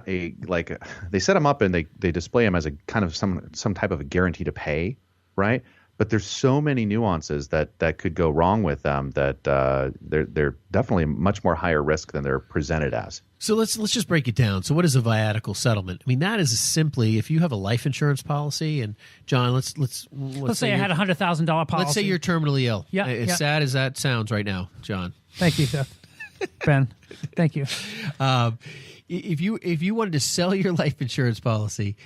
a, like, they set them up and they display them as a kind of some type of a guarantee to pay, right? But there's so many nuances that could go wrong with them that they're definitely much more higher risk than they're presented as. So let's just break it down. So what is a viatical settlement? I mean, that is simply if you have a life insurance policy, and John, let's say I had a $100,000 policy. Let's say you're terminally ill. Yeah, as sad as that sounds right now, John. Thank you, Seth. Ben, thank you. If you wanted to sell your life insurance policy,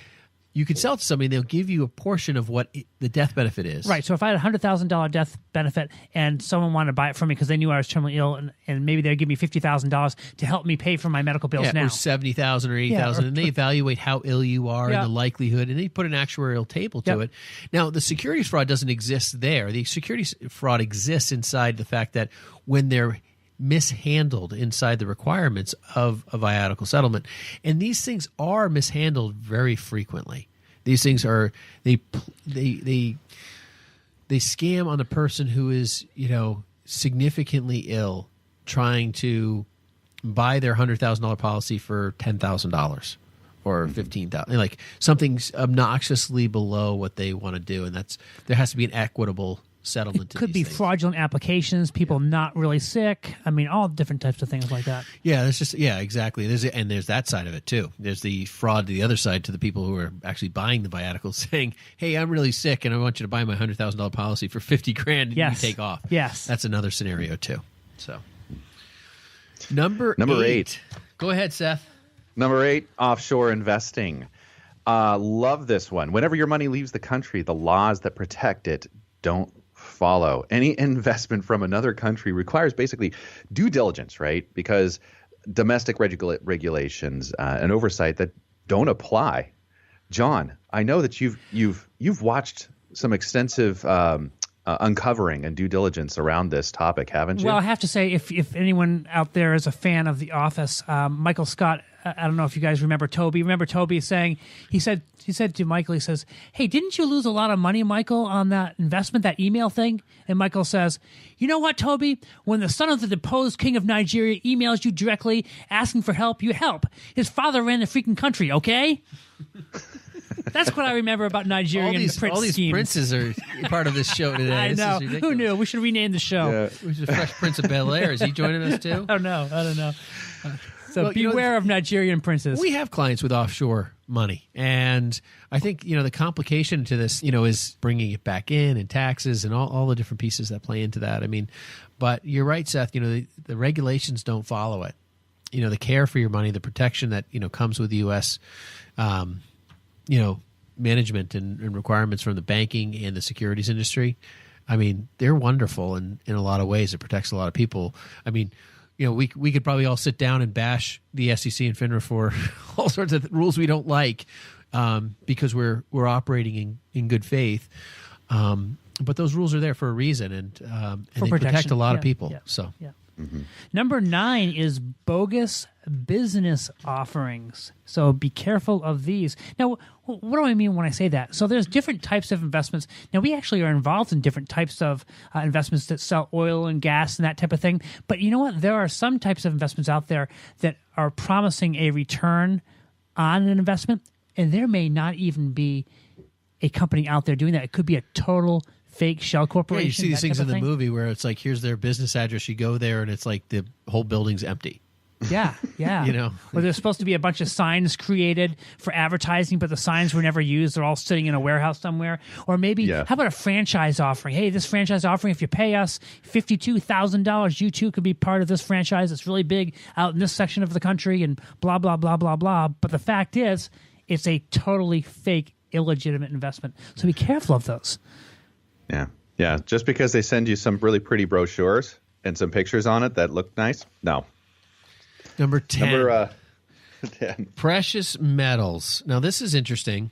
you could sell it to somebody and they'll give you a portion of what the death benefit is. Right. So if I had a $100,000 death benefit and someone wanted to buy it from me because they knew I was terminally ill, and maybe they'd give me $50,000 to help me pay for my medical bills now. Or $70,000 or $80,000, and they evaluate how ill you are and the likelihood, and they put an actuarial table to it. Now, the securities fraud doesn't exist there. The securities fraud exists inside the fact that when they're mishandled inside the requirements of a viatical settlement, and these things are mishandled very frequently. These things are they scam on the person who is significantly ill, trying to buy their $100,000 policy for $10,000 or $15,000, like something obnoxiously below what they want to do, and there has to be an equitable settlement. It could be fraudulent applications, people not really sick. I mean, all different types of things like that. Yeah, exactly. There's that side of it too. There's the fraud to the other side, to the people who are actually buying the viaticals, saying, "Hey, I'm really sick, and I want you to buy my $100,000 policy for $50,000, and you take off." Yes, that's another scenario too. So, number 8. Go ahead, Seth. Number 8, offshore investing. Love this one. Whenever your money leaves the country, the laws that protect it don't follow. Any investment from another country requires basically due diligence, right? Because domestic regulations and oversight that don't apply. John, I know that you've watched some extensive uncovering and due diligence around this topic, haven't you? Well, I have to say, if anyone out there is a fan of The Office, Michael Scott, I don't know if you guys remember Toby. Remember Toby saying, he said to Michael, he says, "Hey, didn't you lose a lot of money, Michael, on that investment, that email thing?" And Michael says, "You know what, Toby? When the son of the deposed king of Nigeria emails you directly asking for help, you help. His father ran the freaking country, okay?" That's what I remember about Nigerian prince all these schemes. Princes are part of this show today. I know. Who knew? We should rename the show. Yeah. Who's the Fresh Prince of Bel-Air? Is he joining us too? I don't know. So beware of Nigerian princes. We have clients with offshore money, and I think the complication to this is bringing it back in, and taxes and all the different pieces that play into that. I mean, but you're right, Seth. The regulations don't follow it. The care for your money, the protection that comes with the U.S. Management and requirements from the banking and the securities industry. I mean, they're wonderful in a lot of ways. It protects a lot of people. I mean, we could probably all sit down and bash the SEC and FINRA for all sorts of rules we don't like because we're operating in good faith. But those rules are there for a reason, and they protect a lot of people. Yeah. So. Yeah. Mm-hmm. Number 9 is bogus business offerings. So be careful of these. Now, what do I mean when I say that? So there's different types of investments. Now, we actually are involved in different types of investments that sell oil and gas and that type of thing. But you know what? There are some types of investments out there that are promising a return on an investment, and there may not even be a company out there doing that. It could be a total fake shell Yeah, corporation. you see these that things type in of the thing. movie where it's like, here's their business address. You go there, and it's like the whole building's empty. Yeah, yeah. You know? Where there's supposed to be a bunch of signs created for advertising, but the signs were never used. They're all sitting in a warehouse somewhere. Or maybe, Yeah. how about a franchise offering? Hey, this franchise offering, if you pay us $52,000, you too could be part of this franchise. It's really big out in this section of the country and blah, blah, blah, blah, blah. But the fact is, it's a totally fake, illegitimate investment. So be careful of those. Yeah. Yeah. Just because they send you some really pretty brochures and some pictures on it that look nice. No. Number 10. Number 10. Precious metals. Now, this is interesting,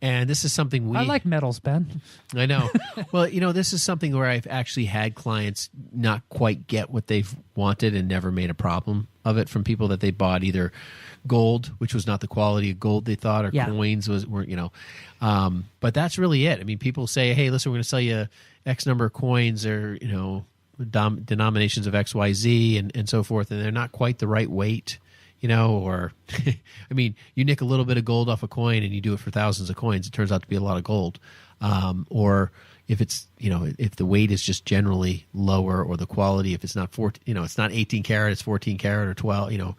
and this is something we... I like metals, Ben. I know. Well, this is something where I've actually had clients not quite get what they've wanted and never made a problem of it from people that they bought either gold, which was not the quality of gold they thought, or Yeah. coins weren't. But that's really it. I mean, people say, hey, listen, we're going to sell you X number of coins or, denominations of XYZ and so forth, and they're not quite the right weight, or I mean, you nick a little bit of gold off a coin and you do it for thousands of coins, it turns out to be a lot of gold. Or if it's, if the weight is just generally lower, or the quality, if it's not it's not 18 karat, it's 14 karat or 12,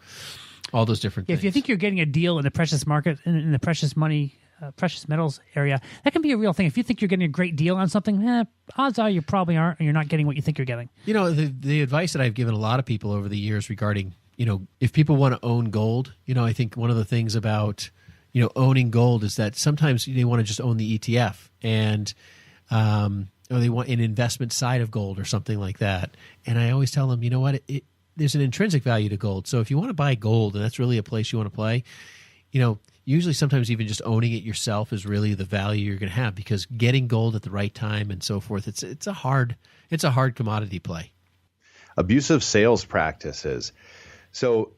all those different things. If you think you're getting a deal in the precious market, in the precious money, precious metals area, that can be a real thing. If you think you're getting a great deal on something, odds are you probably aren't, and you're not getting what you think you're getting. The advice that I've given a lot of people over the years regarding, if people want to own gold, I think one of the things about, owning gold is that sometimes they want to just own the ETF and, or they want an investment side of gold or something like that. And I always tell them, you know what, there's an intrinsic value to gold. So if you want to buy gold and that's really a place you want to play, usually sometimes even just owning it yourself is really the value you're going to have, because getting gold at the right time and so forth, it's a hard commodity play. Abusive sales practices. So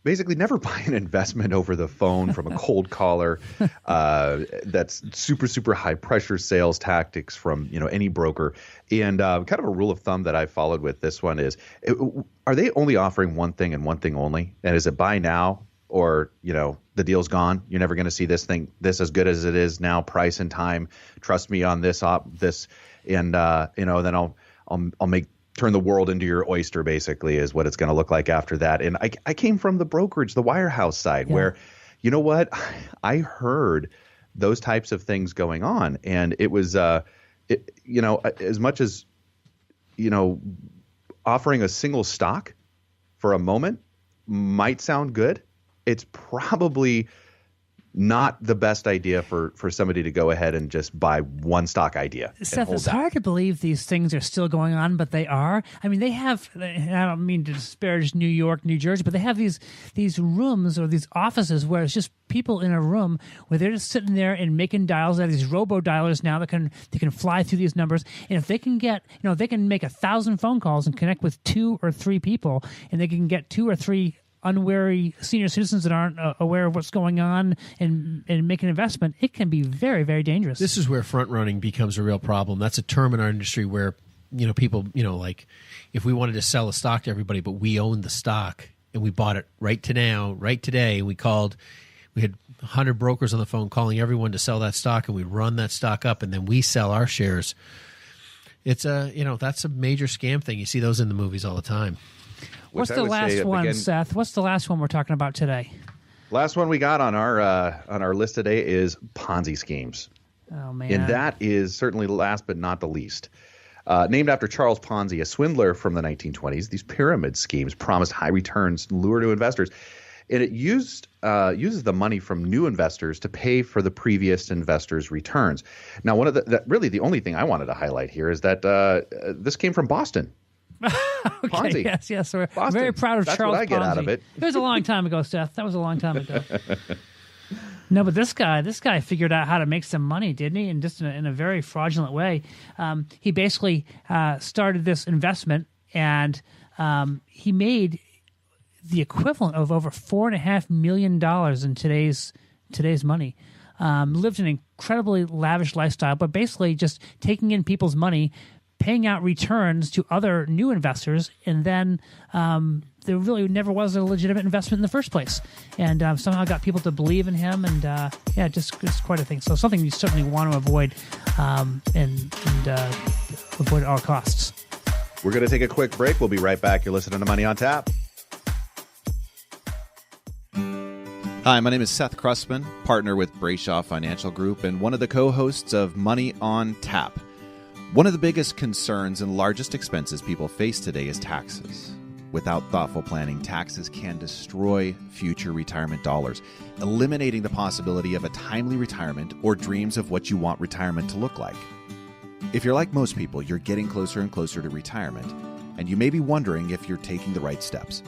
basically never buy an investment over the phone from a cold caller. That's super, super high pressure sales tactics from, any broker. And kind of a rule of thumb that I followed with this one is, are they only offering one thing and one thing only? And is it buy now? Or, the deal's gone. You're never going to see this as good as it is now, price and time. Trust me on this, and, then I'll turn the world into your oyster, basically, is what it's going to look like after that. And I came from the brokerage, the wirehouse side, where, you know what, I heard those types of things going on. And it was, as much as, offering a single stock for a moment might sound good, it's probably not the best idea for somebody to go ahead and just buy one stock idea. Seth, it's hard to believe these things are still going on, but they are. I mean, they have, and I don't mean to disparage New York, New Jersey, but they have these rooms or these offices where it's just people in a room where they're just sitting there and making dials. They have these robo-dialers now that can fly through these numbers. And if they can get, they can make 1,000 phone calls and connect with 2 or 3 people, and they can get 2 or 3 unwary senior citizens that aren't aware of what's going on and make an investment, it can be very, very dangerous. This is where front running becomes a real problem. That's a term in our industry where, people, like if we wanted to sell a stock to everybody, but we owned the stock and we bought it right today, and we had 100 brokers on the phone calling everyone to sell that stock, and we run that stock up and then we sell our shares. It's that's a major scam thing. You see those in the movies all the time. What's the last one, Seth? What's the last one we're talking about today? Last one we got on our list today is Ponzi schemes. Oh, man. And that is certainly last but not the least. Named after Charles Ponzi, a swindler from the 1920s, these pyramid schemes promised high returns and lure to investors. And it uses the money from new investors to pay for the previous investors' returns. Now, really the only thing I wanted to highlight here is that this came from Boston. Okay, Ponzi. Yes. We're Boston. very proud of That's Charles what I get Ponzi. out of it. It was a long time ago, Seth. That was a long time ago. No, but this guy figured out how to make some money, didn't he? And just in a very fraudulent way. He basically started this investment, and he made the equivalent of over $4.5 million in today's money. Lived an incredibly lavish lifestyle, but basically just taking in people's money, paying out returns to other new investors, and then there really never was a legitimate investment in the first place, and somehow got people to believe in him, and just quite a thing. So something you certainly want to avoid, and avoid at all costs. We're going to take a quick break. We'll be right back. You're listening to Money on Tap. Hi, my name is Seth Krussman, partner with Brayshaw Financial Group and one of the co-hosts of Money on Tap. One of the biggest concerns and largest expenses people face today is taxes. Without thoughtful planning, taxes can destroy future retirement dollars, eliminating the possibility of a timely retirement or dreams of what you want retirement to look like. If you're like most people, you're getting closer and closer to retirement, and you may be wondering if you're taking the right steps.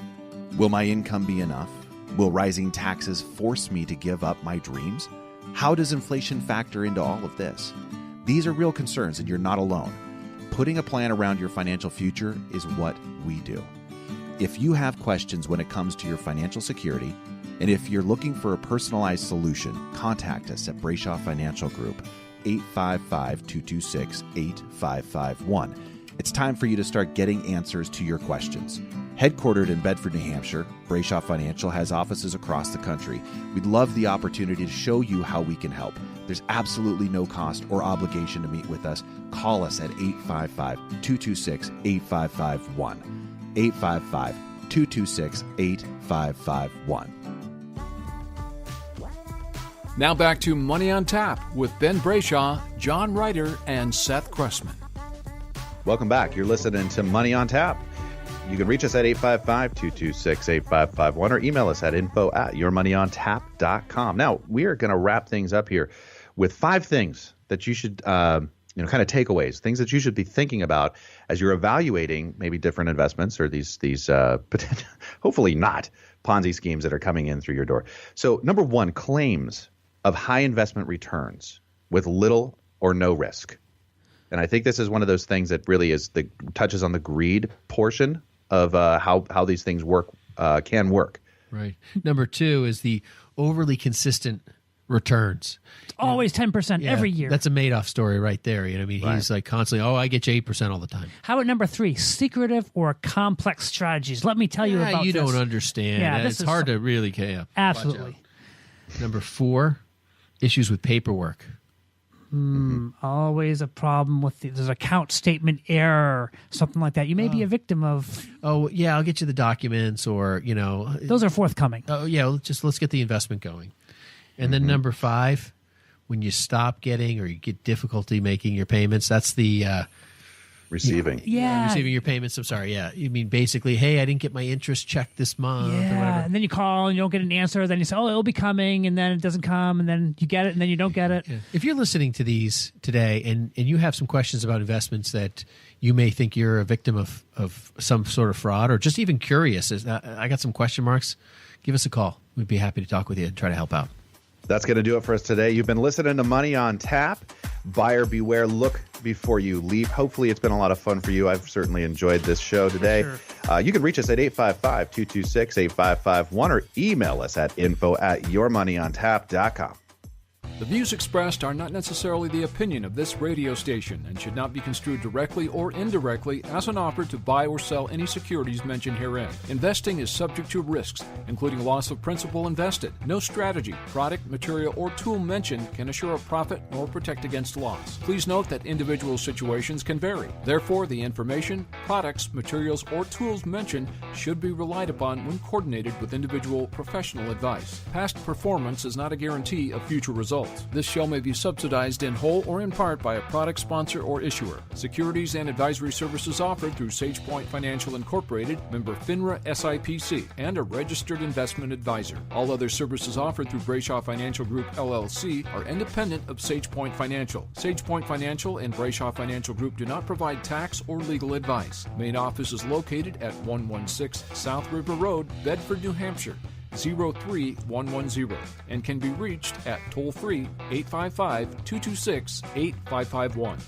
Will my income be enough? Will rising taxes force me to give up my dreams? How does inflation factor into all of this? These are real concerns, and you're not alone. Putting a plan around your financial future is what we do. If you have questions when it comes to your financial security, and if you're looking for a personalized solution, contact us at Brayshaw Financial Group, 855-226-8551. It's time for you to start getting answers to your questions. Headquartered in Bedford, New Hampshire, Brayshaw Financial has offices across the country. We'd love the opportunity to show you how we can help. There's absolutely no cost or obligation to meet with us. Call us at 855-226-8551. 855-226-8551. Now back to Money on Tap with Ben Brayshaw, John Ryder, and Seth Krussman. Welcome back. You're listening to Money on Tap. You can reach us at 855-226-8551 or email us at info@yourmoneyontap.com. Now, we are going to wrap things up here with 5 things that you should, kind of takeaways, things that you should be thinking about as you're evaluating maybe different investments or these potential, hopefully not Ponzi schemes that are coming in through your door. So, number 1, claims of high investment returns with little or no risk. And I think this is one of those things that really touches on the greed portion of how these things can work. Right. Number 2 is the overly consistent returns. It's always 10% every year. That's a Madoff story right there. He's like constantly, I get you 8% all the time. How about number 3, secretive or complex strategies? Let me tell you about you this. Don't understand. Yeah, it's hard to really care. Absolutely. Number 4, issues with paperwork. Always a problem with there's account statement error, something like that. You may be a victim of. Oh yeah, I'll get you the documents, or those are forthcoming. Oh yeah, let's get the investment going. And then number 5, when you stop getting or you get difficulty making your payments, that's the receiving. Receiving your payments. I'm sorry. Yeah, you mean basically, hey, I didn't get my interest check this month. Yeah, or whatever. And then you call and you don't get an answer. Then you say, it'll be coming, and then it doesn't come, and then you get it, and then you don't get it. Yeah. If you're listening to these today and you have some questions about investments that you may think you're a victim of some sort of fraud, or just even curious, I got some question marks, give us a call. We'd be happy to talk with you and try to help out. That's going to do it for us today. You've been listening to Money on Tap. Buyer beware. Look before you leap. Hopefully, it's been a lot of fun for you. I've certainly enjoyed this show today. Sure. You can reach us at 855-226-8551 or email us at info@yourmoneyontap.com. The views expressed are not necessarily the opinion of this radio station and should not be construed directly or indirectly as an offer to buy or sell any securities mentioned herein. Investing is subject to risks, including loss of principal invested. No strategy, product, material, or tool mentioned can assure a profit nor protect against loss. Please note that individual situations can vary. Therefore, the information, products, materials, or tools mentioned should be relied upon when coordinated with individual professional advice. Past performance is not a guarantee of future results. This show may be subsidized in whole or in part by a product sponsor or issuer. Securities and advisory services offered through SagePoint Financial Incorporated, member FINRA SIPC, and a registered investment advisor. All other services offered through Brayshaw Financial Group LLC are independent of SagePoint Financial. SagePoint Financial and Brayshaw Financial Group do not provide tax or legal advice. Main office is located at 116 South River Road, Bedford, New Hampshire, 03110, and can be reached at toll-free 855-226-8551.